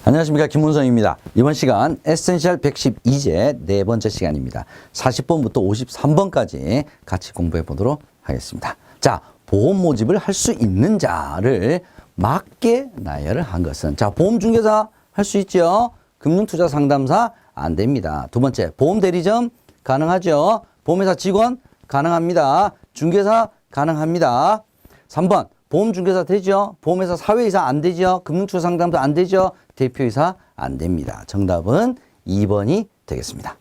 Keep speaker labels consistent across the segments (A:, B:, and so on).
A: 안녕하십니까, 김문성입니다. 이번 시간 에센셜 112제 네 번째 시간입니다. 40번부터 53번까지 같이 공부해 보도록 하겠습니다. 자, 보험 모집을 할 수 있는 자를 맞게 나열을 한 것은, 자, 보험중개사 할 수 있죠. 금융투자상담사 안 됩니다. 두 번째, 보험대리점 가능하죠. 보험회사 직원 가능합니다. 중개사 가능합니다. 3번, 보험중개사 되죠. 보험회사 사회이사 안 되죠. 금융투자상담도 안 되죠. 대표이사 안 됩니다. 정답은 2번이 되겠습니다.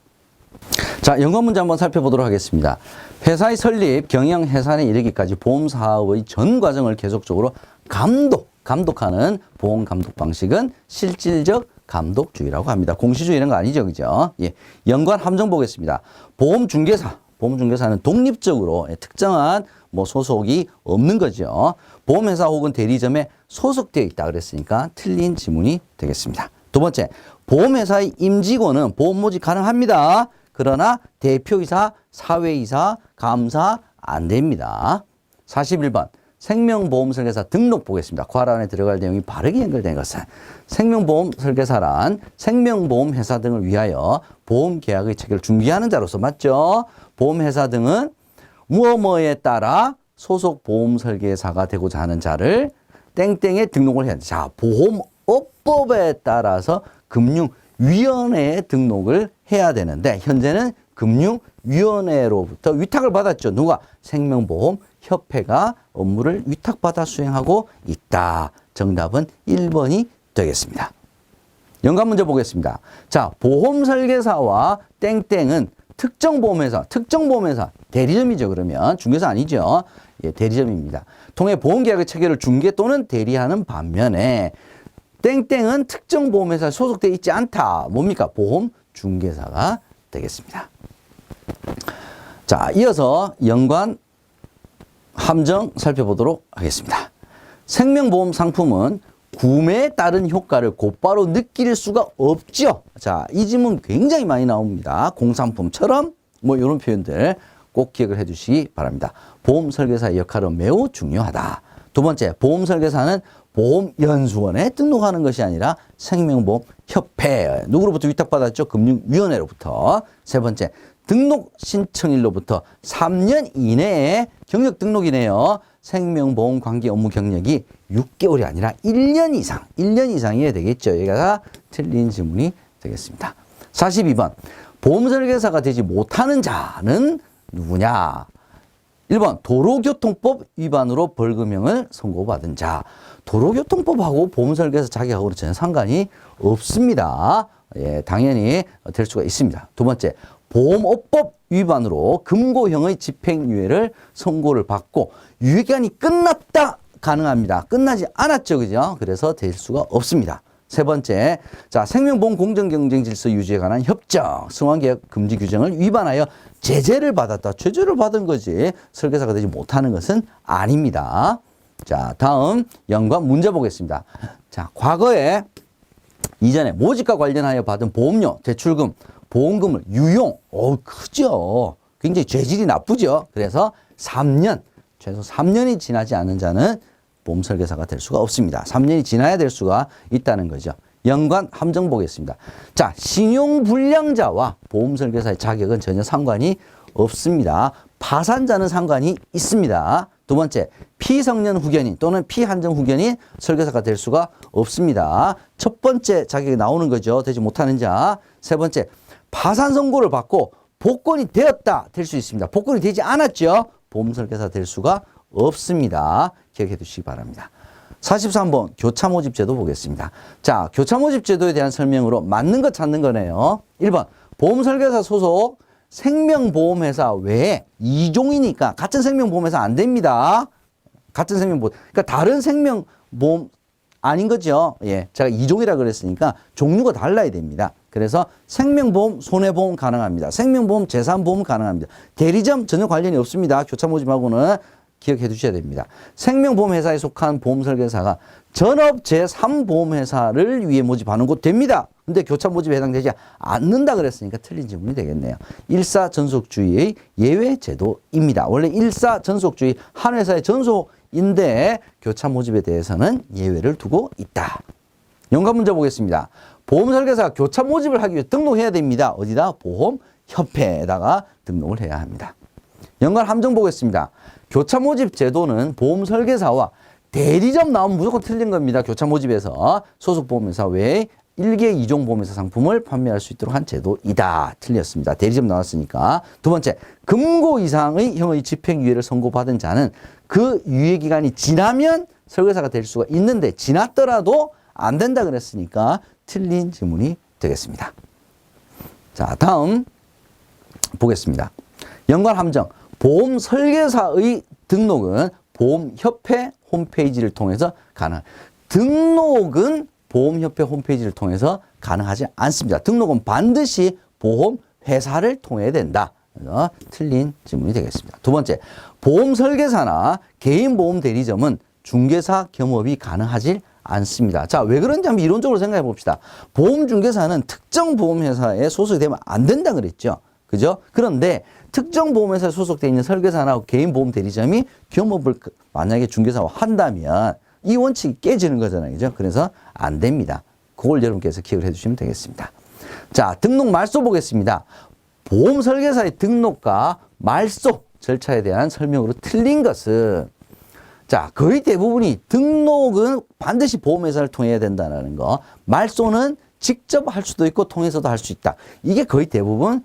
A: 자, 연관 문제 한번 살펴보도록 하겠습니다. 회사의 설립, 경영 해산에 이르기까지 보험사업의 전 과정을 계속적으로 감독하는 보험 감독 방식은 실질적 감독주의라고 합니다. 공시주의 이런 거 아니죠, 그죠? 예. 연관 함정 보겠습니다. 보험중개사는 독립적으로 특정한 소속이 없는 거죠. 보험회사 혹은 대리점에 소속되어 있다 그랬으니까 틀린 지문이 되겠습니다. 두 번째, 보험회사의 임직원은 보험 모집 가능합니다. 그러나 대표이사, 사회이사, 감사 안 됩니다. 41번, 생명보험 설계사 등록 보겠습니다. 괄호 안에 들어갈 내용이 바르게 연결된 것은 생명보험 설계사란 생명보험 회사 등을 위하여 보험 계약의 체결을 준비하는 자로서, 맞죠? 보험회사 등은 무엇뭐에 따라 소속 보험 설계사가 되고자 하는 자를 땡땡에 등록을 해야 돼. 자, 보험업법에 따라서 금융위원회에 등록을 해야 되는데 현재는 금융위원회로부터 위탁을 받았죠. 누가? 생명보험협회가 업무를 위탁받아 수행하고 있다. 정답은 1번이 되겠습니다. 연관 문제 보겠습니다. 자, 보험설계사와 땡땡은 특정보험회사, 대리점이죠. 그러면 중개사 아니죠. 예, 대리점입니다. 통해 보험계약의 체결을 중개 또는 대리하는 반면에 땡땡은 특정보험회사에 소속되어 있지 않다. 뭡니까? 보험중개사가 되겠습니다. 자, 이어서 연관 함정 살펴보도록 하겠습니다. 생명보험 상품은 구매에 따른 효과를 곧바로 느낄 수가 없죠. 자, 이 질문 굉장히 많이 나옵니다. 공산품처럼 이런 표현들 꼭 기억을 해 주시기 바랍니다. 보험 설계사의 역할은 매우 중요하다. 두 번째, 보험 설계사는 보험연수원에 등록하는 것이 아니라 생명보험협회, 누구로부터 위탁받았죠? 금융위원회로부터. 세 번째, 등록 신청일로부터 3년 이내에 경력 등록이네요. 생명보험 관계 업무 경력이 6개월이 아니라 1년 이상이어야 되겠죠. 여기가 틀린 질문이 되겠습니다. 42번, 보험 설계사가 되지 못하는 자는 누구냐? 1번, 도로교통법 위반으로 벌금형을 선고받은 자. 도로교통법하고 보험 설계사 자격하고는 전혀 상관이 없습니다. 예, 당연히 될 수가 있습니다. 두 번째, 보험업법 위반으로 금고형의 집행유예를 선고를 받고 유예기간이 끝났다. 가능합니다. 끝나지 않았죠. 그죠? 그래서 될 수가 없습니다. 세 번째, 자, 생명보험 공정경쟁 질서 유지에 관한 협정, 승환계약 금지 규정을 위반하여 제재를 받았다. 제재를 받은 거지. 설계사가 되지 못하는 것은 아닙니다. 자, 다음 연관 문제 보겠습니다. 자, 과거에 이전에 모집과 관련하여 받은 보험료, 대출금, 보험금을 유용, 크죠. 굉장히 죄질이 나쁘죠. 그래서 3년, 최소 3년이 지나지 않은 자는 보험 설계사가 될 수가 없습니다. 3년이 지나야 될 수가 있다는 거죠. 연관 함정 보겠습니다. 자, 신용불량자와 보험 설계사의 자격은 전혀 상관이 없습니다. 파산자는 상관이 있습니다. 두 번째, 피성년 후견인 또는 피한정 후견인 설계사가 될 수가 없습니다. 첫 번째 자격이 나오는 거죠. 되지 못하는 자. 세 번째, 파산 선고를 받고 복권이 되었다. 될 수 있습니다. 복권이 되지 않았죠. 보험 설계사 될 수가 없습니다. 기억해 두시기 바랍니다. 43번 교차 모집 제도 보겠습니다. 자, 교차 모집 제도에 대한 설명으로 맞는 것 찾는 거네요. 1번, 보험 설계사 소속 생명보험회사 외에 2종이니까 같은 생명보험회사 안 됩니다. 같은 생명보험. 그러니까 다른 생명보험 아닌 거죠. 예. 제가 2종이라 그랬으니까 종류가 달라야 됩니다. 그래서 생명보험, 손해보험 가능합니다. 생명보험, 재산보험 가능합니다. 대리점 전혀 관련이 없습니다. 교차 모집하고는 기억해 두셔야 됩니다. 생명보험회사에 속한 보험설계사가 전업 제3보험회사를 위해 모집하는 곳 됩니다. 근데 교차 모집에 해당되지 않는다 그랬으니까 틀린 질문이 되겠네요. 일사전속주의의 예외 제도입니다. 원래 일사전속주의 한 회사의 전속인데 교차 모집에 대해서는 예외를 두고 있다. 연관 문제 보겠습니다. 보험 설계사가 교차 모집을 하기 위해 등록해야 됩니다. 어디다? 보험협회에다가 등록을 해야 합니다. 연관 함정 보겠습니다. 교차 모집 제도는 보험 설계사와 대리점 나오면 무조건 틀린 겁니다. 교차 모집에서 소속 보험회사 외에 1개 2종 보험회사 상품을 판매할 수 있도록 한 제도이다. 틀렸습니다. 대리점 나왔으니까. 두 번째, 금고 이상의 형의 집행유예를 선고받은 자는 그 유예기간이 지나면 설계사가 될 수가 있는데 지났더라도 안 된다 그랬으니까 틀린 질문이 되겠습니다. 자, 다음 보겠습니다. 연관 함정. 보험 설계사의 등록은 보험협회 홈페이지를 통해서 등록은 보험협회 홈페이지를 통해서 가능하지 않습니다. 등록은 반드시 보험회사를 통해야 된다. 그래서 틀린 질문이 되겠습니다. 두 번째, 보험 설계사나 개인 보험 대리점은 중개사 겸업이 가능하지 않습니다. 자, 왜 그런지 한번 이론적으로 생각해 봅시다. 보험 중개사는 특정 보험회사에 소속이 되면 안 된다 그랬죠. 그죠? 그런데 특정 보험회사에 소속되어 있는 설계사나 개인 보험 대리점이 겸업을 만약에 중개사와 한다면 이 원칙이 깨지는 거잖아요. 그죠? 그래서 안 됩니다. 그걸 여러분께서 기억을 해 주시면 되겠습니다. 자, 등록 말소 보겠습니다. 보험 설계사의 등록과 말소 절차에 대한 설명으로 틀린 것은 자, 거의 대부분이 등록은 반드시 보험회사를 통해야 된다는 거. 말소는 직접 할 수도 있고 통해서도 할 수 있다. 이게 거의 대부분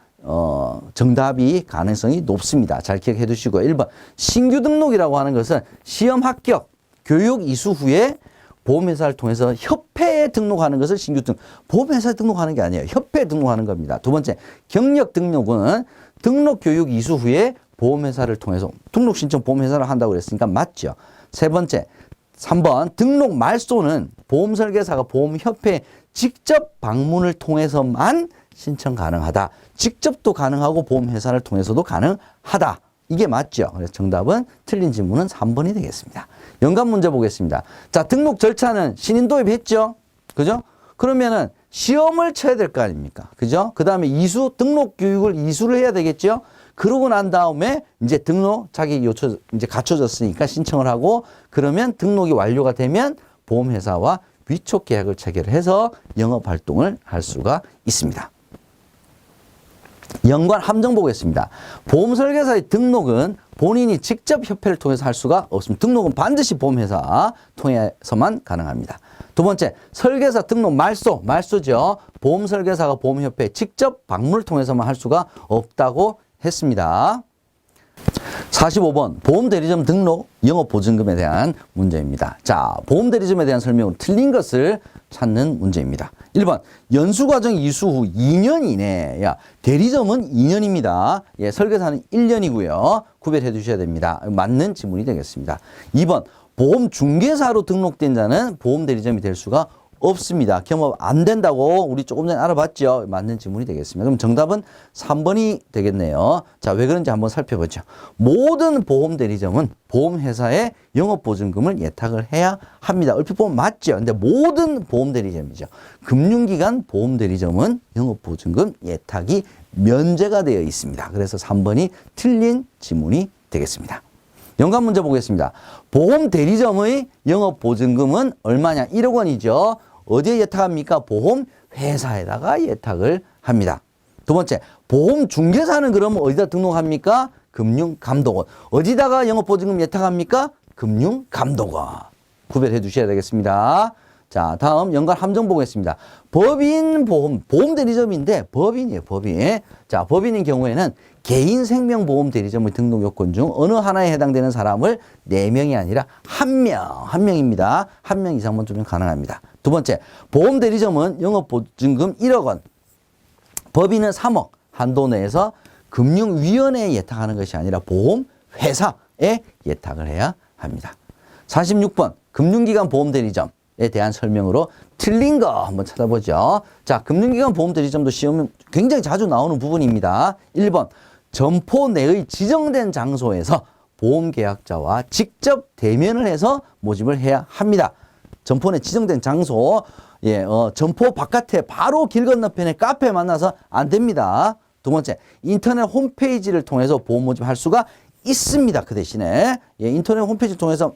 A: 정답이 가능성이 높습니다. 잘 기억해 두시고요. 1번 신규 등록이라고 하는 것은 시험 합격, 교육 이수 후에 보험회사를 통해서 협회에 등록하는 것을 신규 등록. 보험회사에 등록하는 게 아니에요. 협회에 등록하는 겁니다. 두 번째, 경력 등록은 등록 교육 이수 후에 보험회사를 통해서 등록 신청 보험회사를 한다고 그랬으니까 맞죠. 세 번째, 3번 등록 말소는 보험설계사가 보험협회에 직접 방문을 통해서만 신청 가능하다. 직접도 가능하고 보험회사를 통해서도 가능하다. 이게 맞죠. 그래서 정답은 틀린 질문은 3번이 되겠습니다. 연관 문제 보겠습니다. 자, 등록 절차는 신인 도입했죠. 그죠? 그러면은 시험을 쳐야 될 거 아닙니까? 그죠? 그 다음에 등록 교육을 이수를 해야 되겠죠? 그러고 난 다음에 이제 등록 자기 요청 이제 갖춰졌으니까 신청을 하고 그러면 등록이 완료가 되면 보험회사와 위촉 계약을 체결해서 영업 활동을 할 수가 있습니다. 연관 함정 보겠습니다. 보험 설계사의 등록은 본인이 직접 협회를 통해서 할 수가 없습니다. 등록은 반드시 보험회사 통해서만 가능합니다. 두 번째, 설계사 등록 말소죠. 보험 설계사가 보험협회에 직접 방문을 통해서만 할 수가 없다고 했습니다. 45번 보험대리점 등록 영업보증금에 대한 문제입니다. 자, 보험대리점에 대한 설명으로 틀린 것을 찾는 문제입니다. 1번 연수과정 이수 후 2년 이내 대리점은 2년입니다. 예, 설계사는 1년이고요. 구별해 주셔야 됩니다. 맞는 지문이 되겠습니다. 2번 보험중개사로 등록된 자는 보험대리점이 될 수가 없습니다. 겸업 안 된다고 우리 조금 전에 알아봤죠. 맞는 질문이 되겠습니다. 그럼 정답은 3번이 되겠네요. 자, 왜 그런지 한번 살펴보죠. 모든 보험 대리점은 보험회사에 영업보증금을 예탁을 해야 합니다. 얼핏 보면 맞죠. 근데 모든 보험 대리점이죠. 금융기관 보험 대리점은 영업보증금 예탁이 면제가 되어 있습니다. 그래서 3번이 틀린 지문이 되겠습니다. 연관 문제 보겠습니다. 보험 대리점의 영업보증금은 얼마냐? 1억 원이죠. 어디에 예탁합니까? 보험회사에다가 예탁을 합니다. 두 번째, 보험중개사는 그러면 어디다 등록합니까? 금융감독원. 어디다가 영업보증금 예탁합니까? 금융감독원. 구별해 주셔야 되겠습니다. 자, 다음 연관 함정 보겠습니다. 법인 보험 대리점인데 법인이에요, 법인. 자, 법인인 경우에는 개인 생명보험 대리점의 등록 요건 중 어느 하나에 해당되는 사람을 4명이 아니라 1명입니다. 1명 이상만 두면 가능합니다. 두 번째, 보험 대리점은 영업보증금 1억 원, 법인은 3억 한도 내에서 금융위원회에 예탁하는 것이 아니라 보험회사에 예탁을 해야 합니다. 46번, 금융기관 보험 대리점. 에 대한 설명으로 틀린 거 한번 찾아보죠. 자, 금융기관 보험대리점도 시험에 굉장히 자주 나오는 부분입니다. 1번, 점포 내의 지정된 장소에서 보험계약자와 직접 대면을 해서 모집을 해야 합니다. 점포 내 지정된 장소, 점포 바깥에 바로 길 건너편에 카페 만나서 안 됩니다. 두 번째, 인터넷 홈페이지를 통해서 보험 모집할 수가 있습니다. 그 대신에 예, 인터넷 홈페이지 통해서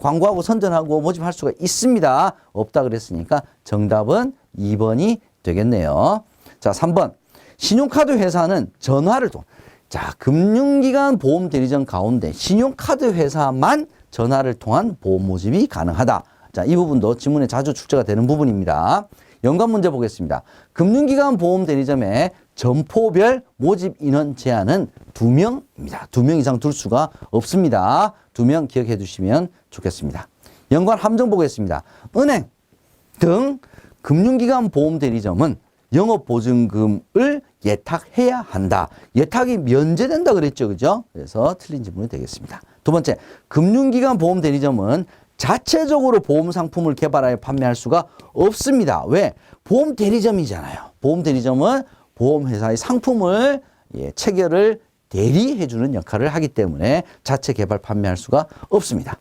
A: 광고하고 선전하고 모집할 수가 있습니다. 없다 그랬으니까 정답은 2번이 되겠네요. 자, 3번. 신용카드 회사는 전화를 통. 자, 금융기관 보험 대리점 가운데 신용카드 회사만 전화를 통한 보험 모집이 가능하다. 자, 이 부분도 지문에 자주 출제가 되는 부분입니다. 연관 문제 보겠습니다. 금융기관 보험 대리점의 점포별 모집 인원 제한은 2명입니다. 2명 이상 둘 수가 없습니다. 2명 기억해 두시면 좋겠습니다. 연관 함정 보겠습니다. 은행 등 금융기관 보험 대리점은 영업보증금을 예탁해야 한다. 예탁이 면제된다 그랬죠. 그죠? 그래서 틀린 질문이 되겠습니다. 두 번째, 금융기관 보험 대리점은 자체적으로 보험 상품을 개발하여 판매할 수가 없습니다. 왜? 보험 대리점이잖아요. 보험 대리점은 보험회사의 상품을 체결을 대리해주는 역할을 하기 때문에 자체 개발 판매할 수가 없습니다.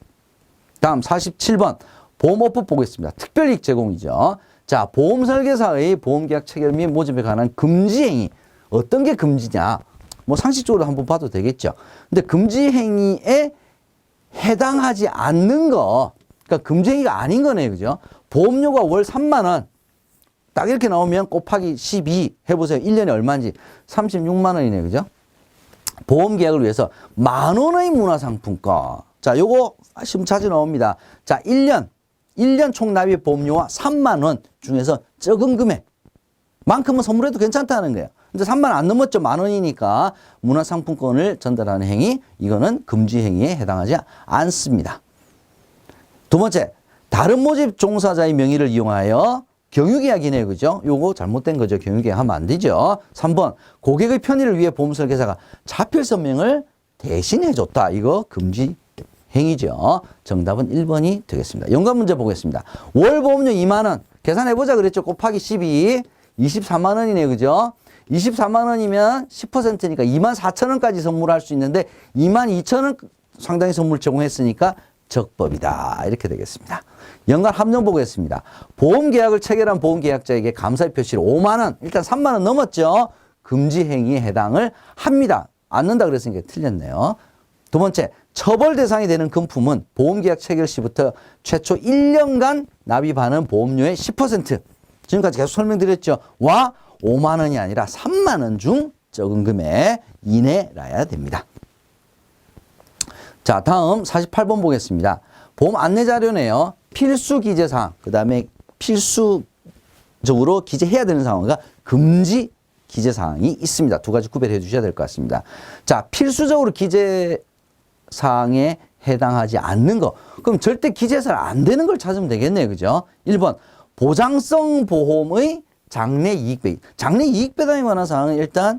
A: 다음 47번 보험업법 보겠습니다. 특별이익 제공이죠. 자, 보험설계사의 보험계약 체결 및 모집에 관한 금지행위. 어떤 게 금지냐? 뭐 상식적으로 한번 봐도 되겠죠. 근데 금지행위에 해당하지 않는 거, 그러니까 금지행위가 아닌 거네요. 그죠? 보험료가 월 3만 원. 딱 이렇게 나오면 곱하기 12 해보세요. 1년에 얼마인지 36만 원이네요. 그죠? 보험계약을 위해서 10,000원의 문화상품권. 자, 요거 시험 자주 나옵니다. 자, 1년 총 납입 보험료와 3만 원 중에서 적은 금액 만큼은 선물해도 괜찮다는 거예요. 근데 3만 원 안 넘었죠. 10,000원이니까 문화상품권을 전달하는 행위, 이거는 금지 행위에 해당하지 않습니다. 두 번째, 다른 모집 종사자의 명의를 이용하여 경유계약이네요. 그죠? 요거 잘못된 거죠. 경유계약 하면 안 되죠. 3번, 고객의 편의를 위해 보험설계사가 자필 서명을 대신해 줬다. 이거 금지 행위죠. 정답은 1번이 되겠습니다. 연관 문제 보겠습니다. 월 보험료 2만 원. 계산해보자 그랬죠. 곱하기 12. 24만 원이네요. 그죠? 24만 원이면 10%니까 24,000원까지 선물할 수 있는데 22,000원 상당히 선물 제공했으니까 적법이다. 이렇게 되겠습니다. 연관 함정 보겠습니다. 보험계약을 체결한 보험계약자에게 감사의 표시를 5만 원. 일단 3만 원 넘었죠. 금지 행위에 해당을 합니다. 않는다 그랬으니까 틀렸네요. 두 번째, 처벌 대상이 되는 금품은 보험계약 체결 시부터 최초 1년간 납입하는 보험료의 10%. 지금까지 계속 설명드렸죠. 와 5만 원이 아니라 3만 원 중 적은 금액 이내라야 됩니다. 자, 다음 48번 보겠습니다. 보험 안내 자료네요. 필수 기재사항, 그 다음에 필수적으로 기재해야 되는 상황과 금지 기재사항이 있습니다. 두 가지 구별해 주셔야 될 것 같습니다. 자, 필수적으로 기재사항에 해당하지 않는 거. 그럼 절대 기재사를 안 되는 걸 찾으면 되겠네요. 그죠? 1번, 보장성 보험의 장래 이익배당. 장래 이익배당에 관한 사항은 일단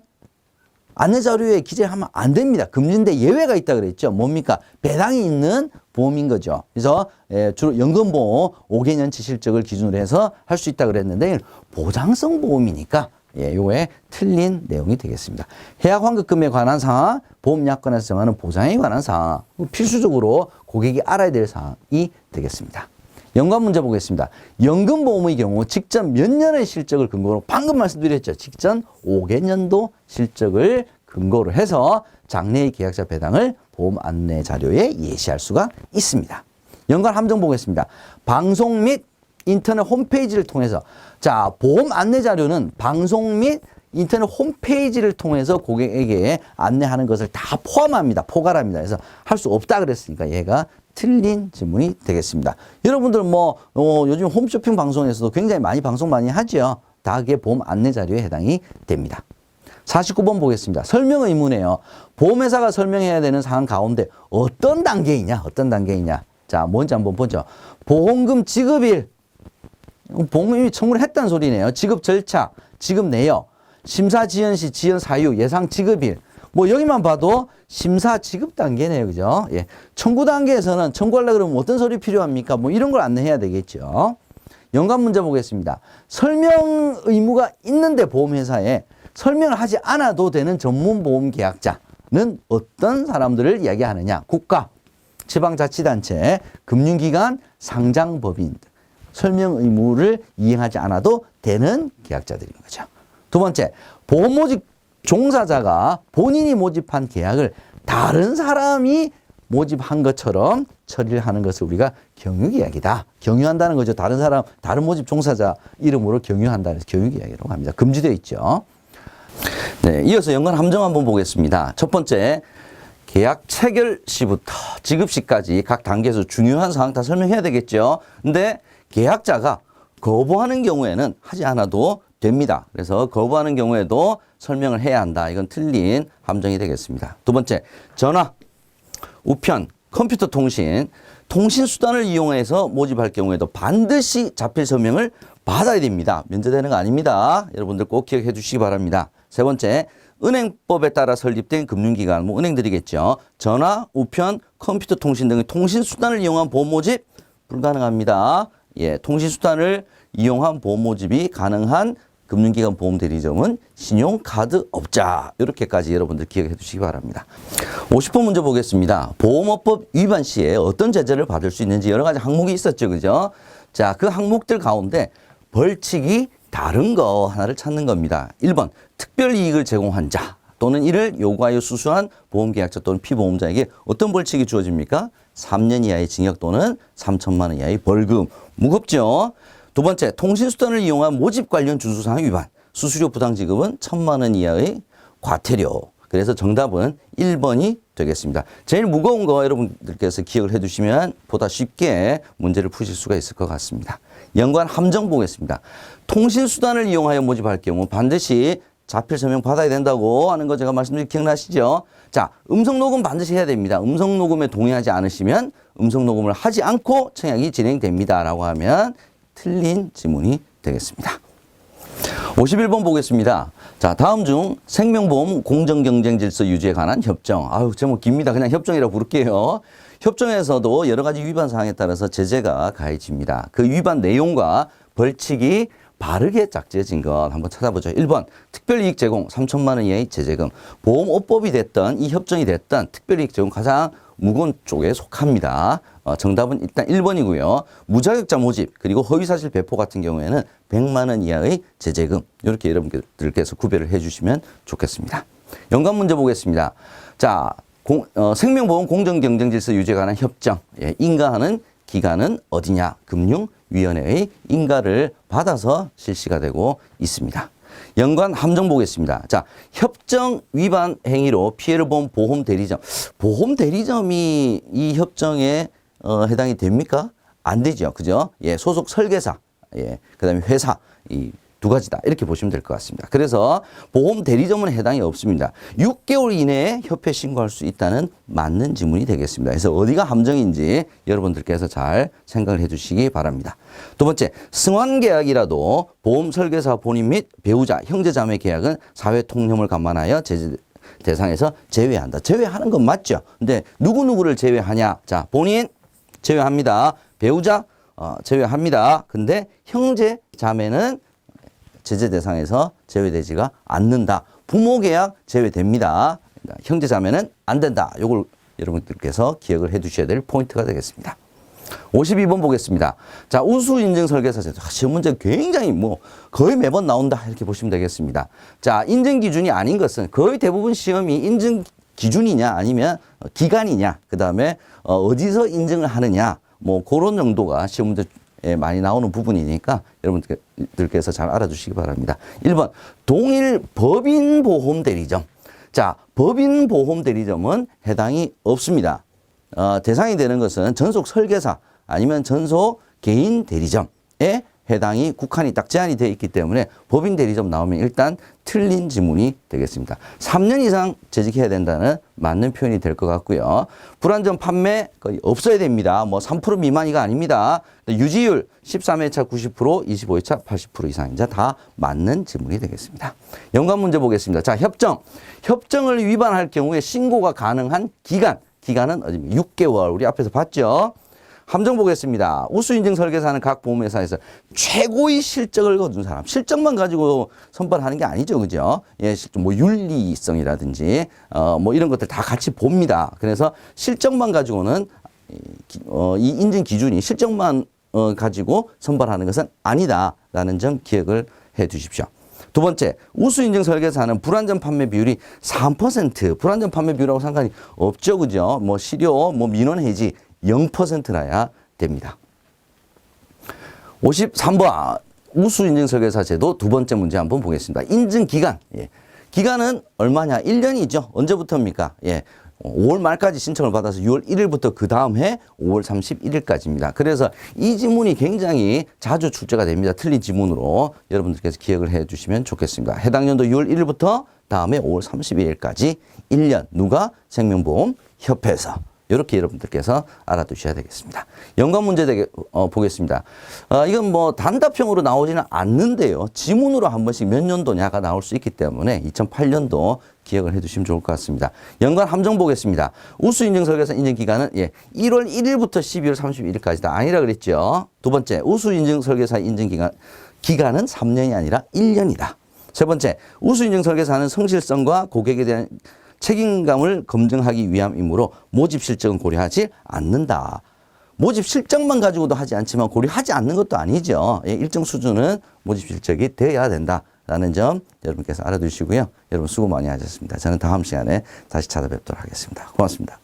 A: 안내자료에 기재하면 안 됩니다. 금지인데 예외가 있다 그랬죠. 뭡니까? 배당이 있는 보험인 거죠. 그래서 주로 연금보험 5개년치 실적을 기준으로 해서 할 수 있다 그랬는데 보장성 보험이니까 요에 틀린 내용이 되겠습니다. 해약 환급금에 관한 사항, 보험약관에서 정하는 보장에 관한 사항, 필수적으로 고객이 알아야 될 사항이 되겠습니다. 연관 문제 보겠습니다. 연금보험의 경우 직전 몇 년의 실적을 근거로 방금 말씀드렸죠. 직전 5개년도 실적을 근거로 해서 장래의 계약자 배당을 보험 안내 자료에 예시할 수가 있습니다. 연관 함정 보겠습니다. 방송 및 인터넷 홈페이지를 통해서 자, 보험 안내 자료는 방송 및 인터넷 홈페이지를 통해서 고객에게 안내하는 것을 다 포함합니다. 포괄합니다. 그래서 할 수 없다 그랬으니까 얘가 틀린 질문이 되겠습니다. 여러분들 요즘 홈쇼핑 방송에서도 굉장히 방송 많이 하죠. 다 그게 보험 안내 자료에 해당이 됩니다. 49번 보겠습니다. 설명 의무네요. 보험회사가 설명해야 되는 사항 가운데 어떤 단계이냐? 자, 뭔지 한번 보죠. 보험금 지급일. 보험금이 청구를 했다는 소리네요. 지급 절차, 지급 내역, 심사 지연 시 지연 사유, 예상 지급일. 여기만 봐도 심사 지급 단계네요. 그죠? 예. 청구 단계에서는 청구하려고 그러면 어떤 서류 필요합니까? 이런 걸 안내해야 되겠죠. 연관 문제 보겠습니다. 설명 의무가 있는데 보험회사에 설명을 하지 않아도 되는 전문보험 계약자는 어떤 사람들을 이야기하느냐? 국가, 지방자치단체, 금융기관, 상장법인. 설명 의무를 이행하지 않아도 되는 계약자들인 거죠. 두 번째, 보험 모집 종사자가 본인이 모집한 계약을 다른 사람이 모집한 것처럼 처리를 하는 것을 우리가 경유계약이다. 경유한다는 거죠. 다른 사람, 다른 모집 종사자 이름으로 경유한다는 경유계약이라고 합니다. 금지되어 있죠. 네, 이어서 연관 함정 한번 보겠습니다. 첫 번째, 계약 체결 시부터 지급 시까지 각 단계에서 중요한 사항 다 설명해야 되겠죠. 근데 계약자가 거부하는 경우에는 하지 않아도 됩니다. 그래서 거부하는 경우에도 설명을 해야 한다. 이건 틀린 함정이 되겠습니다. 두 번째, 전화, 우편, 컴퓨터 통신, 통신 수단을 이용해서 모집할 경우에도 반드시 자필 서명을 받아야 됩니다. 면제되는 거 아닙니다. 여러분들 꼭 기억해 주시기 바랍니다. 세 번째, 은행법에 따라 설립된 금융기관, 뭐 은행들이겠죠. 전화, 우편, 컴퓨터 통신 등의 통신 수단을 이용한 보험 모집 불가능합니다. 예, 통신 수단을 이용한 보험 모집이 가능한 금융기관 보험 대리점은 신용카드 업자. 이렇게까지 여러분들 기억해 두시기 바랍니다. 50번 문제 보겠습니다. 보험업법 위반 시에 어떤 제재를 받을 수 있는지 여러 가지 항목이 있었죠. 그죠? 자, 그 항목들 가운데 벌칙이 다른 거 하나를 찾는 겁니다. 1번, 특별이익을 제공한 자 또는 이를 요구하여 수수한 보험계약자 또는 피보험자에게 어떤 벌칙이 주어집니까? 3년 이하의 징역 또는 3천만 원 이하의 벌금. 무겁죠? 두 번째, 통신수단을 이용한 모집 관련 준수사항 위반. 수수료 부당 지급은 1,000만 원 이하의 과태료. 그래서 정답은 1번이 되겠습니다. 제일 무거운 거 여러분들께서 기억을 해두시면 보다 쉽게 문제를 푸실 수가 있을 것 같습니다. 연관 함정 보겠습니다. 통신수단을 이용하여 모집할 경우 반드시 자필 서명 받아야 된다고 하는 거 제가 말씀드린 기억나시죠? 자, 음성녹음 반드시 해야 됩니다. 음성녹음에 동의하지 않으시면 음성녹음을 하지 않고 청약이 진행됩니다. 라고 하면 틀린 지문이 되겠습니다. 51번 보겠습니다. 자, 다음 중 생명보험 공정경쟁질서 유지에 관한 협정. 아유, 제목 깁니다. 그냥 협정이라고 부를게요. 협정에서도 여러 가지 위반 사항에 따라서 제재가 가해집니다. 그 위반 내용과 벌칙이 바르게 짝지어진 것 한번 찾아보죠. 1번, 특별이익 제공 3천만 원 이하의 제재금. 보험업법이 됐던 이 협정이 됐던 특별이익 제공 가장 무거운 쪽에 속합니다. 정답은 일단 1번이고요. 무자격자 모집 그리고 허위사실 배포 같은 경우에는 100만 원 이하의 제재금. 이렇게 여러분들께서 구별을 해 주시면 좋겠습니다. 연관 문제 보겠습니다. 자, 생명보험 공정경쟁질서 유지에 관한 협정. 예, 인가하는 기관은 어디냐? 금융위원회의 인가를 받아서 실시가 되고 있습니다. 연관 함정 보겠습니다. 자, 협정 위반 행위로 피해를 본 보험 대리점. 보험 대리점이 이 협정에 해당이 됩니까? 안 되죠. 그죠? 예, 소속 설계사, 예, 그 다음에 회사, 이 두 가지다. 이렇게 보시면 될 것 같습니다. 그래서 보험 대리점은 해당이 없습니다. 6개월 이내에 협회 신고할 수 있다는 맞는 지문이 되겠습니다. 그래서 어디가 함정인지 여러분들께서 잘 생각을 해 주시기 바랍니다. 두 번째, 승환계약이라도 보험 설계사 본인 및 배우자, 형제자매 계약은 사회통념을 감안하여 제재 대상에서 제외한다. 제외하는 건 맞죠. 근데 누구누구를 제외하냐? 자, 본인 제외합니다. 배우자 제외합니다. 근데 형제자매는 제재 대상에서 제외되지가 않는다. 부모 계약 제외됩니다. 형제자매는 안 된다. 이걸 여러분들께서 기억을 해 두셔야 될 포인트가 되겠습니다. 52번 보겠습니다. 자, 우수 인증 설계사 제도. 시험 문제 굉장히 거의 매번 나온다. 이렇게 보시면 되겠습니다. 자, 인증 기준이 아닌 것은 거의 대부분 시험이 인증 기준이냐 아니면 기간이냐, 그 다음에 어디서 인증을 하느냐, 그런 정도가 시험 문제 많이 나오는 부분이니까 여러분들께서 잘 알아두시기 바랍니다. 1번, 동일 법인보험 대리점. 자, 법인보험 대리점은 해당이 없습니다. 대상이 되는 것은 전속 설계사 아니면 전속 개인 대리점에 해당이 국한이 딱 제한이 되어 있기 때문에 법인 대리점 나오면 일단 틀린 지문이 되겠습니다. 3년 이상 재직해야 된다는 맞는 표현이 될 것 같고요. 불안전 판매 거의 없어야 됩니다. 3% 미만이가 아닙니다. 유지율 13회차 90%, 25회차 80% 이상이자 다 맞는 지문이 되겠습니다. 연관 문제 보겠습니다. 자, 협정. 협정을 위반할 경우에 신고가 가능한 기간은 어디입니까? 6개월. 우리 앞에서 봤죠? 함정 보겠습니다. 우수인증 설계사는 각 보험회사에서 최고의 실적을 거둔 사람. 실적만 가지고 선발하는 게 아니죠. 그죠? 예, 윤리성이라든지, 이런 것들 다 같이 봅니다. 그래서 실적만 가지고는, 이 인증 기준이 실적만 가지고 선발하는 것은 아니다라는 점 기억을 해 두십시오. 두 번째, 우수인증 설계사는 불완전 판매 비율이 3%, 불완전 판매 비율하고 상관이 없죠. 그죠? 뭐 실효, 뭐 민원 해지 0%라야 됩니다. 53번 우수인증 설계사 제도 두 번째 문제 한번 보겠습니다. 인증 기간. 예. 기간은 얼마냐? 1년이죠. 언제부터입니까? 예. 5월 말까지 신청을 받아서 6월 1일부터 그 다음 해 5월 31일까지입니다. 그래서 이 지문이 굉장히 자주 출제가 됩니다. 틀린 지문으로 여러분들께서 기억을 해 주시면 좋겠습니다. 해당 연도 6월 1일부터 다음에 5월 31일까지 1년 누가? 생명보험협회에서. 이렇게 여러분들께서 알아두셔야 되겠습니다. 연관 문제 보겠습니다. 이건 뭐 단답형으로 나오지는 않는데요. 지문으로 한 번씩 몇 년도냐가 나올 수 있기 때문에 2008년도 기억을 해두시면 좋을 것 같습니다. 연관 함정 보겠습니다. 우수인증 설계사 인증 기간은 1월 1일부터 12월 31일까지다. 아니라 그랬죠. 두 번째, 우수인증 설계사 인증 기간은 3년이 아니라 1년이다. 세 번째, 우수인증 설계사는 성실성과 고객에 대한 책임감을 검증하기 위함이므로 모집 실적은 고려하지 않는다. 모집 실적만 가지고도 하지 않지만 고려하지 않는 것도 아니죠. 일정 수준은 모집 실적이 돼야 된다라는 점 여러분께서 알아두시고요. 여러분 수고 많이 하셨습니다. 저는 다음 시간에 다시 찾아뵙도록 하겠습니다. 고맙습니다.